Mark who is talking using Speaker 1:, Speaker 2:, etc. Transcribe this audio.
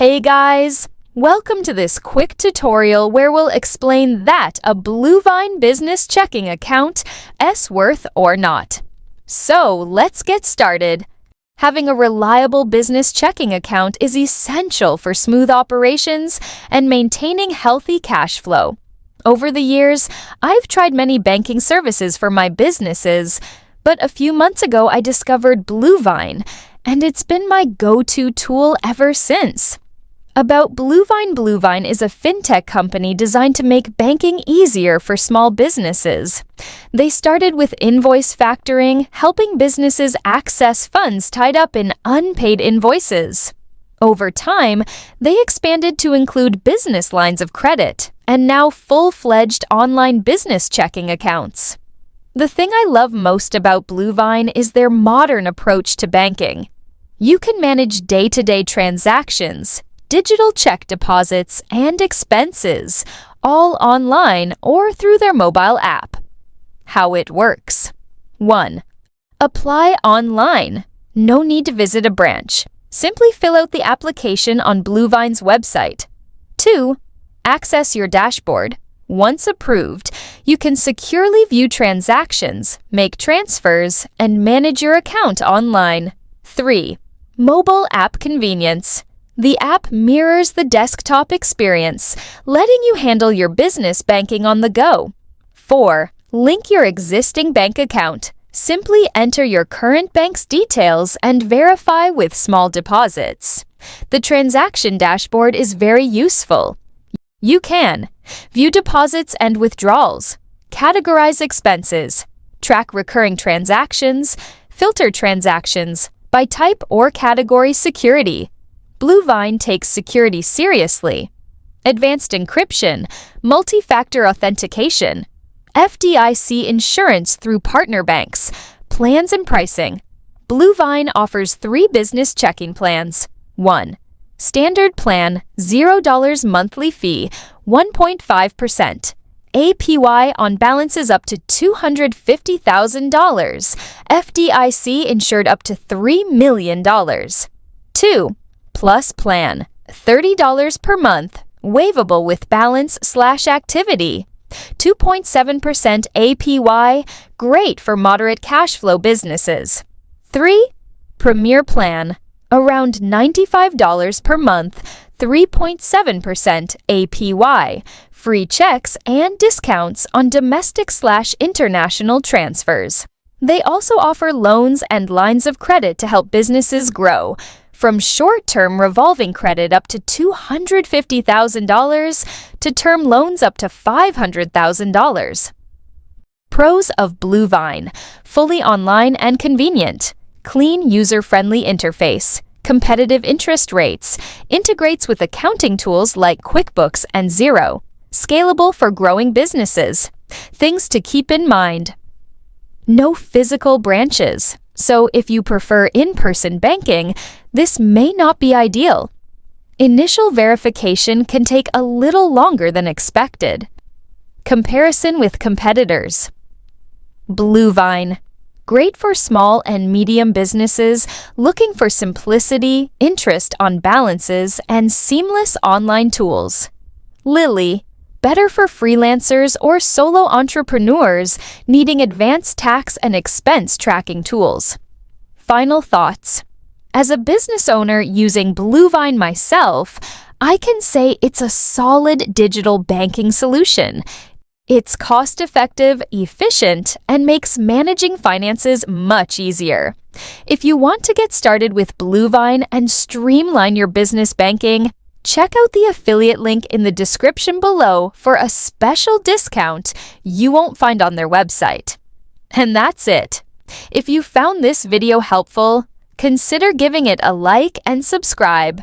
Speaker 1: Hey guys! Welcome to this quick tutorial where we'll explain that a Bluevine business checking account is worth or not. So let's get started. Having a reliable business checking account is essential for smooth operations and maintaining healthy cash flow. Over the years, I've tried many banking services for my businesses, but a few months ago I discovered Bluevine, and it's been my go-to tool ever since. About Bluevine. Bluevine is a fintech company designed to make banking easier for small businesses. They started with invoice factoring, helping businesses access funds tied up in unpaid invoices. Over time, they expanded to include business lines of credit and now full-fledged online business checking accounts. The thing I love most about Bluevine is their modern approach to banking. You can manage day-to-day transactions, digital check deposits, and expenses, all online or through their mobile app. How it works. 1. Apply online. No need to visit a branch. Simply fill out the application on Bluevine's website. 2. Access your dashboard. Once approved, you can securely view transactions, make transfers, and manage your account online. 3. Mobile app convenience. The app mirrors the desktop experience, letting you handle your business banking on the go. 4. Link your existing bank account. Simply enter your current bank's details and verify with small deposits. The transaction dashboard is very useful. You can view deposits and withdrawals, categorize expenses, track recurring transactions, filter transactions by type or category security. Bluevine takes security seriously. Advanced encryption, multi-factor authentication, FDIC insurance through partner banks, plans and pricing. Bluevine offers 3 business checking plans. 1. Standard plan, $0 monthly fee, 1.5%. APY on balances up to $250,000. FDIC insured up to $3 million. 2. Plus plan, $30 per month, waivable with balance/activity. 2.7% APY, great for moderate cash flow businesses. 3. Premier plan, around $95 per month, 3.7% APY, free checks and discounts on domestic/international transfers. They also offer loans and lines of credit to help businesses grow, from short-term revolving credit up to $250,000 to term loans up to $500,000. Pros of Bluevine: fully online and convenient, clean user-friendly interface, competitive interest rates, integrates with accounting tools like QuickBooks and Xero, scalable for growing businesses. Things to keep in mind: no physical branches. So if you prefer in-person banking, this may not be ideal. Initial verification can take a little longer than expected. Comparison with competitors. Bluevine. Great for small and medium businesses looking for simplicity, interest on balances, and seamless online tools. Lily. Better for freelancers or solo entrepreneurs needing advanced tax and expense tracking tools. Final thoughts. As a business owner using Bluevine myself, I can say it's a solid digital banking solution. It's cost-effective, efficient, and makes managing finances much easier. If you want to get started with Bluevine and streamline your business banking, check out the affiliate link in the description below for a special discount you won't find on their website. And that's it. If you found this video helpful, consider giving it a like and subscribe.